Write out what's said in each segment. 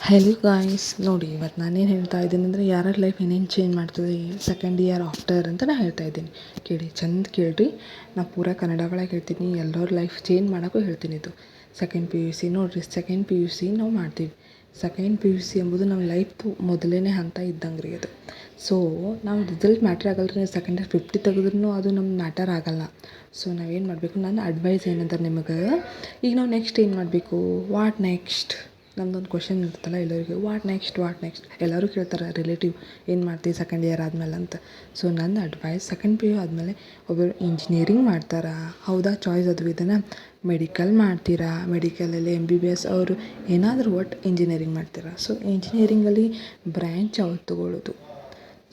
Hello guys, ನೋಡಿ ಇವತ್ತು ನಾನೇನು ಹೇಳ್ತಾ ಇದ್ದೀನಿ ಅಂದರೆ ಯಾರ ಲೈಫ್ ಏನೇನು ಚೇಂಜ್ ಮಾಡ್ತದೆ ಸೆಕೆಂಡ್ ಇಯರ್ ಆಫ್ಟರ್ ಅಂತ ನಾನು ಹೇಳ್ತಾ ಇದ್ದೀನಿ. ಕೇಳಿ, ಚಂದ ಕೇಳಿರಿ. ನಾನು ಪೂರಾ ಕನ್ನಡ ಒಳಗೆ ಹೇಳ್ತೀನಿ, ಎಲ್ಲರ ಲೈಫ್ ಚೇಂಜ್ ಮಾಡೋಕ್ಕೂ ಹೇಳ್ತೀನಿ. ಇದು ಸೆಕೆಂಡ್ ಪಿ ಯು ಸಿ ನೋಡಿರಿ. ಸೆಕೆಂಡ್ ಪಿ ಯು ಸಿ ನಾವು ಮಾಡ್ತೀವಿ. ಸೆಕೆಂಡ್ ಪಿ ಯು ಸಿ ಎಂಬುದು ನಮ್ಮ ಲೈಫ್ದು ಮೊದಲನೇ ಹಂತ ಇದ್ದಂಗೆ ರೀ ಅದು. ಸೊ ನಾವು ರಿಸಲ್ಟ್ ಮ್ಯಾಟ್ರ್ ಆಗಲ್ಲ ರೀ. ನೀವು ಸೆಕೆಂಡ್ ಇಯರ್ 50 ತೆಗೆದ್ರೂ ಅದು ನಮ್ಗೆ ಮ್ಯಾಟರ್ ಆಗಲ್ಲ. ಸೊ ನಾವೇನು ಮಾಡಬೇಕು, ನನ್ನ ಅಡ್ವೈಸ್ ಏನಂದ್ರೆ ನಿಮಗೆ, ಈಗ ನಾವು ನೆಕ್ಸ್ಟ್ ಏನು ಮಾಡಬೇಕು, ವಾಟ್ ನೆಕ್ಸ್ಟ್ ನಮ್ದೊಂದು ಕ್ವಶನ್ ಇರುತ್ತಲ್ಲ ಎಲ್ಲರಿಗೂ, ವಾಟ್ ನೆಕ್ಸ್ಟ್ ಎಲ್ಲರೂ ಕೇಳ್ತಾರೆ, ರಿಲೇಟಿವ್ ಏನು ಮಾಡ್ತೀವಿ ಸೆಕೆಂಡ್ ಇಯರ್ ಆದಮೇಲೆ ಅಂತ. ಸೊ ನನ್ನ ಅಡ್ವೈಸ್, ಸೆಕೆಂಡ್ ಪಿ ಯು ಆದಮೇಲೆ ಒಬ್ಬರು ಇಂಜಿನಿಯರಿಂಗ್ ಮಾಡ್ತಾರೆ, ಹೌದಾ, ಚಾಯ್ಸ್ ಅದು ಇದನ್ನು. ಮೆಡಿಕಲ್ ಮಾಡ್ತೀರಾ, ಮೆಡಿಕಲಲ್ಲಿ MBBS ಅವರು ಏನಾದರೂ ಒಟ್ಟು ಇಂಜಿನಿಯರಿಂಗ್ ಮಾಡ್ತೀರಾ. ಸೊ ಇಂಜಿನಿಯರಿಂಗಲ್ಲಿ ಬ್ರ್ಯಾಂಚ್ ಯಾವ್ದು ತೊಗೊಳ್ಳೋದು,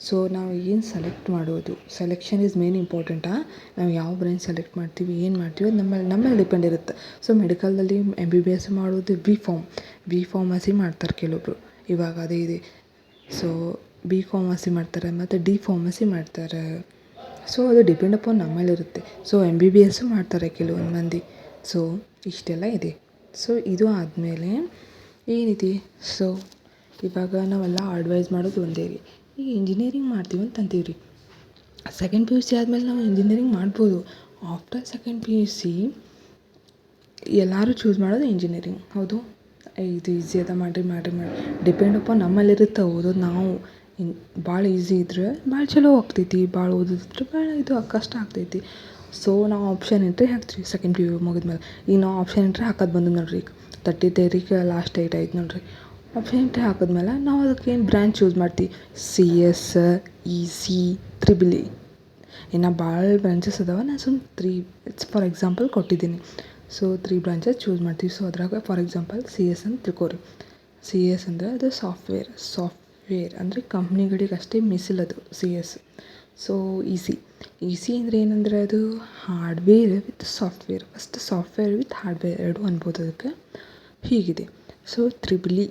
ಸೊ ನಾವು ಏನು ಸೆಲೆಕ್ಟ್ ಮಾಡೋದು, ಸೆಲೆಕ್ಷನ್ ಈಸ್ ಮೇನ್ ಇಂಪಾರ್ಟೆಂಟಾ. ನಾವು ಯಾವ ಬ್ರಾಂಚ್ ಸೆಲೆಕ್ಟ್ ಮಾಡ್ತೀವಿ, ಏನು ಮಾಡ್ತೀವಿ, ಅದು ನಮ್ಮಲ್ಲಿ ಡಿಪೆಂಡ್ ಇರುತ್ತೆ. ಸೊ ಮೆಡಿಕಲ್ದಲ್ಲಿ MBBS ಮಾಡೋದು ಬಿ ಫಾರ್ಮಸಿ ಮಾಡ್ತಾರೆ ಕೆಲವೊಬ್ರು, ಇವಾಗ ಅದೇ ಇದೆ. ಸೊ ಬಿ ಫಾರ್ಮಸಿ ಮಾಡ್ತಾರೆ ಮತ್ತು ಡಿ ಫಾರ್ಮಸಿ ಮಾಡ್ತಾರೆ. ಸೊ ಅದು ಡಿಪೆಂಡ್ ಅಪಾನ್ ನಮ್ಮಲ್ಲಿರುತ್ತೆ. ಸೊ MBBS ಮಾಡ್ತಾರೆ ಕೆಲವೊಂದು ಮಂದಿ. ಸೊ ಇಷ್ಟೆಲ್ಲ ಇದೆ. ಸೊ ಇದು ಆದಮೇಲೆ ಏನಿದೆ, ಸೊ ಇವಾಗ ನಾವೆಲ್ಲ ಅಡ್ವೈಸ್ ಮಾಡೋದು ಒಂದೇ ರೀ. ಈಗ ಇಂಜಿನಿಯರಿಂಗ್ ಮಾಡ್ತೀವಿ ಅಂತ ಅಂತೀವಿ ರೀ. ಸೆಕೆಂಡ್ ಪಿ ಯು ಸಿ ಆದಮೇಲೆ ನಾವು ಇಂಜಿನಿಯರಿಂಗ್ ಮಾಡ್ಬೋದು. After second P U C ಎಲ್ಲರೂ ಚೂಸ್ ಮಾಡೋದು ಇಂಜಿನಿಯರಿಂಗ್. ಹೌದು, ಇದು ಈಸಿ ಅದ, ಮಾಡಿರಿ ಡಿಪೆಂಡ್ ಅಪಾನ್ ನಮ್ಮಲ್ಲಿರುತ್ತೆ. ಓದೋದು ನಾವು ಭಾಳ ಈಸಿ ಇದ್ರೆ ಭಾಳ ಚಲೋ ಆಗ್ತೈತಿ, ಭಾಳ ಓದೋದಿದ್ರೆ ಭಾಳ ಇದು ಕಷ್ಟ ಆಗ್ತೈತಿ. ಸೊ ನಾವು ಆಪ್ಷನ್ ಎಂಟ್ರಿ ಹಾಕ್ತೀವಿ ಸೆಕೆಂಡ್ ಪಿ ಯು ಮುಗಿದ್ಮೇಲೆ. ಈಗ ನಾವು ಆಪ್ಷನ್ ಎಂಟ್ರಿ ಹಾಕೋದು ಬಂದು ನೋಡ್ರಿ, ಈಗ 30 ತಾರೀಕು ಲಾಸ್ಟ್ ಡೇಟ್ ಆಯ್ತು ನೋಡ್ರಿ. ಆಪ್ಷನ್ ಎಂಟ್ರಿ ಹಾಕಿದ್ಮೇಲೆ ನಾವು ಅದಕ್ಕೆ ಏನು ಬ್ರ್ಯಾಂಚ್ ಚೂಸ್ ಮಾಡ್ತೀವಿ, CS, EC, EEE. ಇನ್ನು ಭಾಳ ಬ್ರಾಂಚಸ್ ಅದಾವೆ, ನಾನು ಸುಮ್ಮನೆ 3 ಫಾರ್ ಎಕ್ಸಾಂಪಲ್ ಕೊಟ್ಟಿದ್ದೀನಿ. ಸೊ 3 ಬ್ರಾಂಚಸ್ ಚೂಸ್ ಮಾಡ್ತೀವಿ. ಸೊ ಅದ್ರಾಗ ಫಾರ್ ಎಕ್ಸಾಂಪಲ್ CS ಅಂತ ತಿಳ್ಕೊರಿ. CS ಅಂದರೆ ಅದು ಸಾಫ್ಟ್ವೇರ್ ಅಂದರೆ ಕಂಪ್ನಿಗಳಿಗೆ ಅಷ್ಟೇ ಮೀಸಲದು CS. ಸೊ EC ಅಂದರೆ ಏನಂದರೆ ಅದು hardware with software. First software with hardware ಎರಡು ಅನ್ಬೋದು ಅದಕ್ಕೆ. ಹೀಗಿದೆ. ಸೊ EEE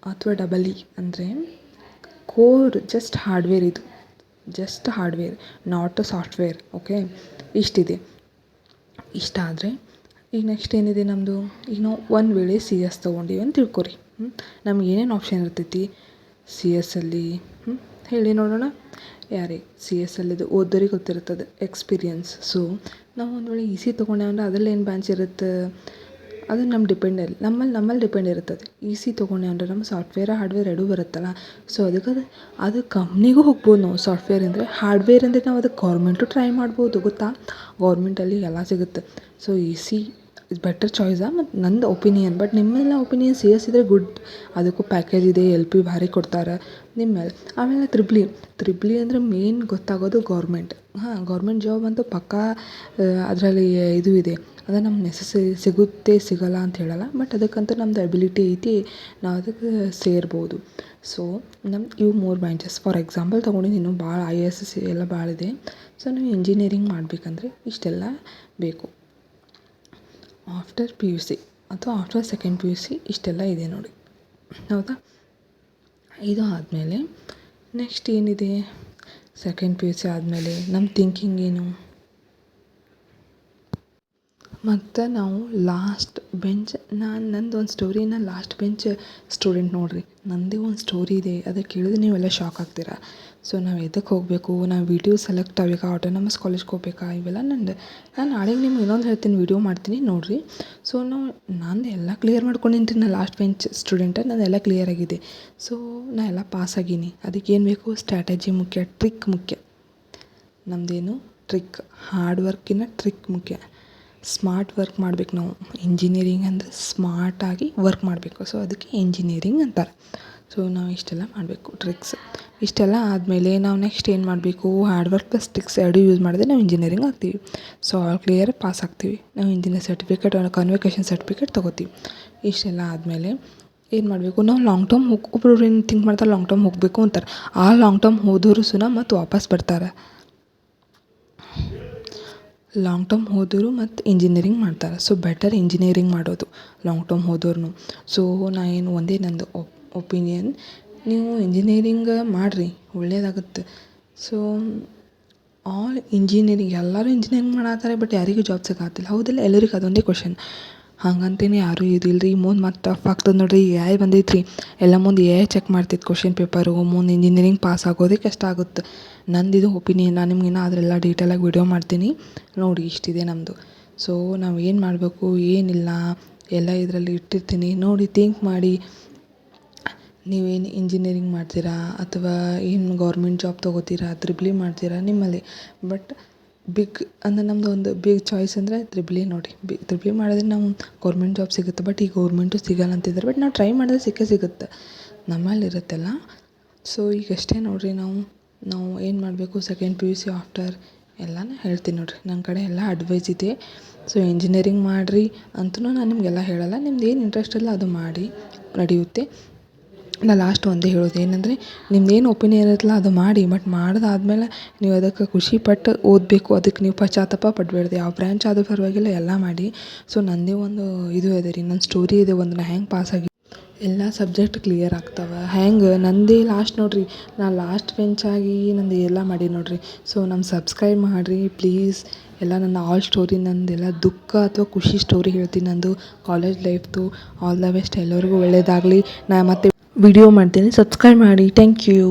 ಅಥವಾ EE ಅಂದರೆ ಕೋರ್, ಜಸ್ಟ್ ಹಾರ್ಡ್ವೇರ್, ಇದು just hardware, not software. Okay, ಇಷ್ಟಿದೆ. ಇಷ್ಟ ಆದರೆ ಈಗ ನೆಕ್ಸ್ಟ್ ಏನಿದೆ ನಮ್ಮದು, ಈಗ ನಾವು ಒಂದು ವೇಳೆ CS ತೊಗೊಂಡಿವಿ ಅಂತ ತಿಳ್ಕೊರಿ. ನಮ್ಗೆ ಏನೇನು ಆಪ್ಷನ್ ಇರ್ತೈತಿ CS ಅಲ್ಲಿ, ಹೇಳಿ ನೋಡೋಣ. CS ಅಲ್ಲಿದು ಓದೋರಿಗೆ ಗೊತ್ತಿರ್ತದೆ ಎಕ್ಸ್ಪೀರಿಯನ್ಸ್. ಸೊ ನಾವು ಒಂದು ವೇಳೆ EC ತೊಗೊಂಡೇವೆ ಅಂದರೆ ಅದರಲ್ಲಿ ಏನು ಬ್ರಾಂಚ್ ಇರುತ್ತೆ, ಅದು ನಮ್ಮಲ್ಲಿ ಡಿಪೆಂಡ್ ಇರ್ತದೆ. EC ತೊಗೊಂಡೆ ಅಂದರೆ ನಮ್ಮ ಸಾಫ್ಟ್ವೇರ್ ಹಾರ್ಡ್ವೇರ್ ಎರಡೂ ಬರುತ್ತಲ್ಲ. ಸೊ ಅದಕ್ಕೆ ಅದು ಕಂಪ್ನಿಗೂ ಹೋಗ್ಬೋದು ನಾವು. ಸಾಫ್ಟ್ವೇರ್ ಅಂದರೆ, ಹಾರ್ಡ್ವೇರ್ ಅಂದರೆ ನಾವು ಅದಕ್ಕೆ ಗೌರ್ಮೆಂಟು ಟ್ರೈ ಮಾಡ್ಬೋದು, ಗೊತ್ತಾ. ಗೌರ್ಮೆಂಟಲ್ಲಿ ಎಲ್ಲ ಸಿಗುತ್ತೆ. ಸೊ EC ಇಸ್ ಬೆಟರ್ ಚಾಯ್ಸಾ, ಮತ್ತು ನಂದು ಒಪಿನಿಯನ್. ಬಟ್ ನಿಮ್ಮೆಲ್ಲ ಒಪಿನಿಯನ್ CS ಇದ್ದರೆ ಗುಡ್, ಅದಕ್ಕೂ ಪ್ಯಾಕೇಜ್ ಇದೆ, LP ಭಾರಿ ಕೊಡ್ತಾರೆ ನಿಮ್ಮ ಮೇಲೆ. ಆಮೇಲೆ EEE ಅಂದರೆ ಮೇನ್ ಗೊತ್ತಾಗೋದು ಗೌರ್ಮೆಂಟ್. ಗೌರ್ಮೆಂಟ್ ಜಾಬ್ ಅಂತೂ ಪಕ್ಕಾ ಅದರಲ್ಲಿ ಇದು ಇದೆ. ಅದು ನಮ್ಗೆ ನೆಸಸರಿ, ಸಿಗಲ್ಲ ಅಂತ ಹೇಳಲ್ಲ, ಬಟ್ ಅದಕ್ಕಂತೂ ನಮ್ದು ಎಬಿಲಿಟಿ ಐತಿ, ನಾವು ಅದಕ್ಕೆ ಸೇರ್ಬೋದು. ಸೊ ಇವು 3 ಬ್ರಾಂಚಸ್ ಫಾರ್ ಎಕ್ಸಾಂಪಲ್ ತೊಗೊಂಡಿದ್ದು. ಇನ್ನೂ ಭಾಳ IAS ಎಲ್ಲ ಭಾಳ ಇದೆ. ಸೊ ನೀವು ಇಂಜಿನಿಯರಿಂಗ್ ಮಾಡಬೇಕಂದ್ರೆ ಇಷ್ಟೆಲ್ಲ ಬೇಕು. ಆಫ್ಟರ್ PUC ಅಥವಾ ಆಫ್ಟರ್ ಸೆಕೆಂಡ್ PUC ಇಷ್ಟೆಲ್ಲ ಇದೆ ನೋಡಿ, ಹೌದಾ. ಇದು ಆದಮೇಲೆ ನೆಕ್ಸ್ಟ್ ಏನಿದೆ, ಸೆಕೆಂಡ್ PUC ಆದಮೇಲೆ ನಮ್ಮ ಥಿಂಕಿಂಗ್ ಏನು, ಮತ್ತು ನಾವು ಲಾಸ್ಟ್ ಬೆಂಚ್, ನಂದು ಒಂದು ಸ್ಟೋರಿ, ನಾನು ಲಾಸ್ಟ್ ಬೆಂಚ್ ಸ್ಟೂಡೆಂಟ್ ನೋಡಿರಿ. ನನ್ನದೇ ಒಂದು ಸ್ಟೋರಿ ಇದೆ, ಅದಕ್ಕೆ ಕೇಳಿದ್ರೆ ನೀವೆಲ್ಲ ಶಾಕ್ ಆಗ್ತೀರಾ. ಸೊ ನಾವು ಎದಕ್ಕೆ ಹೋಗಬೇಕು, ನಾವು ವಿಡಿಯೋ ಸೆಲೆಕ್ಟ್ ಆಗಬೇಕಾ, ಆಟೋನಮಸ್ ಕಾಲೇಜ್ಗೆ ಹೋಗ್ಬೇಕಾ, ಇವೆಲ್ಲ ನಾನು ನಾಳೆಗೆ ನಿಮ್ಗೆ ಇನ್ನೊಂದು ಹೇಳ್ತೀನಿ, ವಿಡಿಯೋ ಮಾಡ್ತೀನಿ ನೋಡಿರಿ. ಸೊ ನಂದು ಎಲ್ಲ ಕ್ಲಿಯರ್ ಮಾಡ್ಕೊಂಡಿನಿ. ನಾನು ಲಾಸ್ಟ್ ಬೆಂಚ್ ಸ್ಟೂಡೆಂಟ, ನಂದೆಲ್ಲ ಕ್ಲಿಯರ್ ಆಗಿದೆ. ಸೊ ನಾ ಎಲ್ಲ ಪಾಸ್ ಆಗೀನಿ. ಅದಕ್ಕೆ ಏನು ಬೇಕು, ಸ್ಟ್ರಾಟಜಿ ಮುಖ್ಯ, ಟ್ರಿಕ್ ಮುಖ್ಯ. ನಮ್ಮದೇನು ಟ್ರಿಕ್, ಹಾರ್ಡ್ ವರ್ಕಿನ ಟ್ರಿಕ್ ಮುಖ್ಯ. ಸ್ಮಾರ್ಟ್ ವರ್ಕ್ ಮಾಡ್ಬೇಕು ನಾವು. ಇಂಜಿನಿಯರಿಂಗ್ ಅಂದರೆ ಸ್ಮಾರ್ಟಾಗಿ ವರ್ಕ್ ಮಾಡಬೇಕು. ಸೊ ಅದಕ್ಕೆ ಇಂಜಿನಿಯರಿಂಗ್ ಅಂತಾರೆ. ಸೊ ನಾವು ಇಷ್ಟೆಲ್ಲ ಮಾಡಬೇಕು, ಟ್ರಿಕ್ಸ್. ಇಷ್ಟೆಲ್ಲ ಆದಮೇಲೆ ನಾವು ನೆಕ್ಸ್ಟ್ ಏನು ಮಾಡಬೇಕು, ಹಾರ್ಡ್ ವರ್ಕ್ ಪ್ಲಸ್ ಟ್ರಿಕ್ಸ್ ಎರಡೂ ಯೂಸ್ ಮಾಡಿದ್ರೆ ನಾವು ಇಂಜಿನಿಯರಿಂಗ್ ಆಗ್ತೀವಿ. ಸೊ ಆಲ್ ಕ್ಲಿಯರ್ ಪಾಸ್ ಆಗ್ತೀವಿ. ನಾವು ಇಂಜಿನಿಯರ್ ಸರ್ಟಿಫಿಕೇಟ್, ಕನ್ವಿಕೇಷನ್ ಸರ್ಟಿಫಿಕೇಟ್ ತೊಗೋತೀವಿ. ಇಷ್ಟೆಲ್ಲ ಆದಮೇಲೆ ಏನು ಮಾಡಬೇಕು, ನಾವು ಲಾಂಗ್ ಟರ್ಮ್ ಒಬ್ಬರು ಏನು ಥಿಂಕ್ ಮಾಡ್ತಾರೆ, ಲಾಂಗ್ ಟರ್ಮ್ ಹೋಗಬೇಕು ಅಂತಾರೆ. ಆ ಲಾಂಗ್ ಟರ್ಮ್ ಹೋದವರು ಸುನಾ ಮತ್ತು ವಾಪಸ್ ಬರ್ತಾರೆ. ಲಾಂಗ್ ಟರ್ಮ್ ಹೋದವರು ಮತ್ತು ಇಂಜಿನಿಯರಿಂಗ್ ಮಾಡ್ತಾರೆ. ಸೊ ಬೆಟರ್ ಇಂಜಿನಿಯರಿಂಗ್ ಮಾಡೋದು ಲಾಂಗ್ ಟರ್ಮ್ ಹೋದವ್ರು. ಸೊ ಏನು ಒಂದೇ ನಂದು ಒಪಿನಿಯನ್, ನೀವು ಇಂಜಿನಿಯರಿಂಗ್ ಮಾಡಿರಿ, ಒಳ್ಳೆಯದಾಗುತ್ತೆ. ಸೊ ಆಲ್ ಇಂಜಿನಿಯರಿಂಗ್, ಎಲ್ಲರೂ ಇಂಜಿನಿಯರಿಂಗ್ ಮಾಡತ್ತಾರೆ, ಬಟ್ ಯಾರಿಗೂ ಜಾಬ್ ಸಿಗತ್ತಿಲ್ಲ, ಹೌದಿಲ್ಲ. ಎಲ್ಲರಿಗೂ ಅದೊಂದೇ ಕ್ವಶನ್, ಹಂಗಂತೇನೆ ಯಾರೂ ಇದಿಲ್ಲ ರೀ. ಮುಂದೆ ಮತ್ತು ಟಫ್ ಆಗ್ತದೆ ನೋಡಿರಿ. ಎ ಐ ಬಂದೈತೆ ರೀ, ಎಲ್ಲ ಮುಂದೆ ಎ ಐ ಚೆಕ್ ಮಾಡ್ತೈತೆ ಕ್ವಶನ್ ಪೇಪರು. ಮುಂದೆ ಇಂಜಿನಿಯರಿಂಗ್ ಪಾಸ್ ಆಗೋದೇ ಕಷ್ಟ ಆಗುತ್ತೆ. ನಂದು ಇದು ಒಪಿನಿಯನ್. ನಾನು ನಿಮ್ಗೆ ಇನ್ನೂ ಅದರೆಲ್ಲ ಡೀಟೇಲಾಗಿ ವಿಡಿಯೋ ಮಾಡ್ತೀನಿ ನೋಡಿ. ಇಷ್ಟಿದೆ ನಮ್ಮದು. ಸೊ ನಾವು ಏನು ಮಾಡಬೇಕು ಏನಿಲ್ಲ ಎಲ್ಲ ಇದರಲ್ಲಿ ಇಟ್ಟಿರ್ತೀನಿ ನೋಡಿ. ಥಿಂಕ್ ಮಾಡಿ, ನೀವೇನು ಇಂಜಿನಿಯರಿಂಗ್ ಮಾಡ್ತೀರಾ ಅಥವಾ ಏನು ಗೌರ್ಮೆಂಟ್ ಜಾಬ್ ತೊಗೋತೀರಾ, ತ್ರಿಬಲ್ ಇ ಮಾಡ್ತೀರಾ ನಿಮ್ಮಲ್ಲಿ. ಬಟ್ ಬಿಗ್ ಅಂದರೆ ನಮ್ಮದು ಒಂದು ಬಿಗ್ ಚಾಯ್ಸ್ ಅಂದರೆ ತ್ರಿಬಲ್ ಇ ನೋಡಿ. ತ್ರಿಬಲ್ ಇ ಮಾಡಿದ್ರೆ ನಾವು ಗೌರ್ಮೆಂಟ್ ಜಾಬ್ ಸಿಗುತ್ತೆ. ಬಟ್ ಈ ಗೌರ್ಮೆಂಟು ಸಿಗಲ್ಲ ಅಂತಿದ್ದಾರೆ. ಬಟ್ ನಾವು ಟ್ರೈ ಮಾಡಿದ್ರೆ ಸಿಕ್ಕೇ ಸಿಗುತ್ತೆ, ನಮ್ಮಲ್ಲಿರುತ್ತಲ್ಲ. ಸೊ ಈಗಷ್ಟೇ ನೋಡಿರಿ. ನಾವು ಏನು ಮಾಡಬೇಕು, second P U C after ಎಲ್ಲನೂ ಹೇಳ್ತೀನಿ ನೋಡಿರಿ. ನನ್ನ ಕಡೆ ಎಲ್ಲ ಅಡ್ವೈಸ್ ಇದೆ. ಸೊ ಇಂಜಿನಿಯರಿಂಗ್ ಮಾಡಿರಿ ಅಂತೂ ನಾನು ನಿಮಗೆಲ್ಲ ಹೇಳಲ್ಲ. ನಿಮ್ದು ಏನು ಇಂಟ್ರೆಸ್ಟ್ ಇಲ್ಲ ಅದು ಮಾಡಿ ನಡೆಯುತ್ತೆ. ನಾನು ಲಾಸ್ಟ್ ಒಂದೇ ಹೇಳೋದು ಏನಂದರೆ, ನಿಮ್ದೇನು ಒಪಿನಿಯನ್ ಇರುತ್ತಲ್ಲ ಅದು ಮಾಡಿ. ಬಟ್ ಮಾಡಿದಾದ್ಮೇಲೆ ನೀವು ಅದಕ್ಕೆ ಖುಷಿಪಟ್ಟು ಓದಬೇಕು. ಅದಕ್ಕೆ ನೀವು ಪಶ್ಚಾತ್ತಾಪ ಪಡಬೇಡ್ದು. ಯಾವ ಬ್ರ್ಯಾಂಚ್ ಆದರೂ ಪರವಾಗಿಲ್ಲ, ಎಲ್ಲ ಮಾಡಿ. ಸೊ ನನ್ನದೇ ಒಂದು ಇದು ಇದೆ ರೀ, ನನ್ನ ಸ್ಟೋರಿ ಇದೆ ಒಂದು. ನಾ ಹೆಂಗೆ ಪಾಸಾಗಿ ಎಲ್ಲ ಸಬ್ಜೆಕ್ಟ್ ಕ್ಲಿಯರ್ ಆಗ್ತಾವೆ ಹೆಂಗೆ ನಂದೇ ಲಾಸ್ಟ್ ನೋಡಿರಿ. ನಾನು ಲಾಸ್ಟ್ ಬೆಂಚಾಗಿ ನಂದು ಎಲ್ಲ ಮಾಡಿ ನೋಡಿರಿ. ಸೊ ನಮ್ಮ ಸಬ್ಸ್ಕ್ರೈಬ್ ಮಾಡಿರಿ ಪ್ಲೀಸ್. ಎಲ್ಲ ನನ್ನ ಆಲ್ ಸ್ಟೋರಿ, ನಂದೆಲ್ಲ ದುಃಖ ಅಥವಾ ಖುಷಿ ಸ್ಟೋರಿ ಹೇಳ್ತೀನಿ. ನಂದು ಕಾಲೇಜ್ ಲೈಫ್ದು. ಆಲ್ ದ ಬೆಸ್ಟ್, ಎಲ್ಲರಿಗೂ ಒಳ್ಳೆಯದಾಗಲಿ. ನಾ ಮತ್ತೆ ವಿಡಿಯೋ ಮಾಡ್ತೀನಿ, ಸಬ್ಸ್ಕ್ರೈಬ್ ಮಾಡಿ. Thank you.